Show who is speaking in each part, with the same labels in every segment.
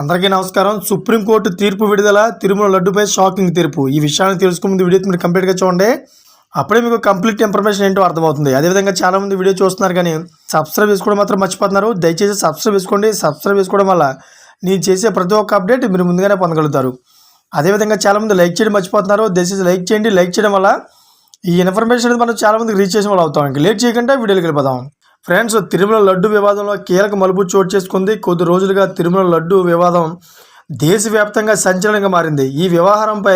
Speaker 1: అందరికీ నమస్కారం. సుప్రీంకోర్టు తీర్పు విడుదల, తిరుమల లడ్డుపై షాకింగ్ తీర్పు. ఈ విషయాన్ని తెలుసుకునే ముందు వీడియో మీరు కంప్లీట్గా చూడండి. అప్పుడే మీకు కంప్లీట్ ఇన్ఫర్మేషన్ ఏంటో అర్థమవుతుంది. అదేవిధంగా చాలామంది వీడియో చూస్తున్నారు కానీ సబ్స్క్రైబ్ చేసుకోవడం మాత్రం మర్చిపోతున్నారు. దయచేసి సబ్స్క్రైబ్ చేసుకోండి. సబ్స్క్రైబ్ చేసుకోవడం వల్ల నేను చేసే ప్రతి ఒక్క అప్డేట్ మీరు ముందుగానే పొందగలుగుతారు. అదేవిధంగా చాలామంది లైక్ చేయడం మర్చిపోతున్నారు. దయచేసి లైక్ చేయండి. లైక్ చేయడం వల్ల ఈ ఇన్ఫర్మేషన్ అనేది మనం చాలామందికి రీచ్ చేసిన వాళ్ళు అవుతాం. ఇంకా లేట్ చేయకుండా వీడియోకి వెళ్ళిపోదాం. ఫ్రెండ్స్, తిరుమల లడ్డు వివాదంలో కీలక మలుపు చోటు చేసుకుంది. కొద్ది రోజులుగా తిరుమల లడ్డు వివాదం దేశవ్యాప్తంగా సంచలనంగా మారింది. ఈ వ్యవహారంపై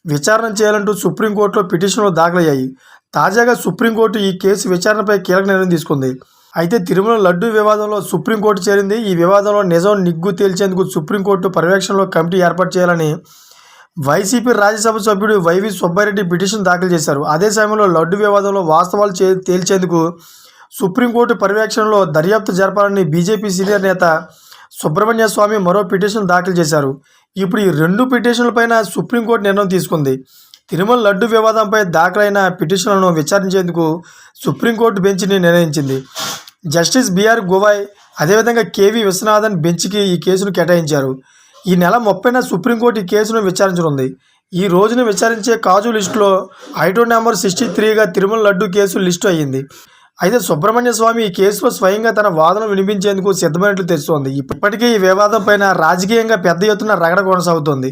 Speaker 1: విచారణ చేయాలంటూ సుప్రీంకోర్టులో పిటిషన్లు దాఖలయ్యాయి. తాజాగా సుప్రీంకోర్టు ఈ కేసు విచారణపై కీలక నిర్ణయం తీసుకుంది. అయితే తిరుమల లడ్డు వివాదంలో సుప్రీంకోర్టు చేరింది. ఈ వివాదంలో నిజం నిగ్గు తేల్చేందుకు సుప్రీంకోర్టు పర్యవేక్షణలో కమిటీ ఏర్పాటు చేయాలని వైసీపీ రాజ్యసభ సభ్యుడు వైవి సుబ్బారెడ్డి పిటిషన్ దాఖలు చేశారు. అదే సమయంలో లడ్డు వివాదంలో వాస్తవాలు తేల్చేందుకు సుప్రీంకోర్టు పర్యవేక్షణలో దర్యాప్తు జరపాలని బీజేపీ సీనియర్ నేత సుబ్రహ్మణ్య స్వామి మరో పిటిషన్ దాఖలు చేశారు. ఇప్పుడు ఈ రెండు పిటిషన్లపైన సుప్రీంకోర్టు నిర్ణయం తీసుకుంది. తిరుమల లడ్డు వివాదంపై దాఖలైన పిటిషన్లను విచారించేందుకు సుప్రీంకోర్టు బెంచ్ని నిర్ణయించింది. జస్టిస్ బిఆర్ గోవాయ్ అదేవిధంగా కేవీ విశ్వనాథన్ బెంచ్కి ఈ కేసును కేటాయించారు. ఈ నెల 30న సుప్రీంకోర్టు ఈ కేసును విచారించనుంది. ఈ రోజున విచారించే కాజు లిస్టులో ఐటమ్ నెంబర్ 63గా తిరుమల లడ్డు కేసు లిస్టు అయ్యింది. అయితే సుబ్రహ్మణ్య స్వామి ఈ కేసులో స్వయంగా తన వాదన వినిపించేందుకు సిద్ధమైనట్లు తెలుస్తోంది. ఇప్పటికే ఈ వివాదం పైన రాజకీయంగా పెద్ద ఎత్తున రగడ కొనసాగుతోంది.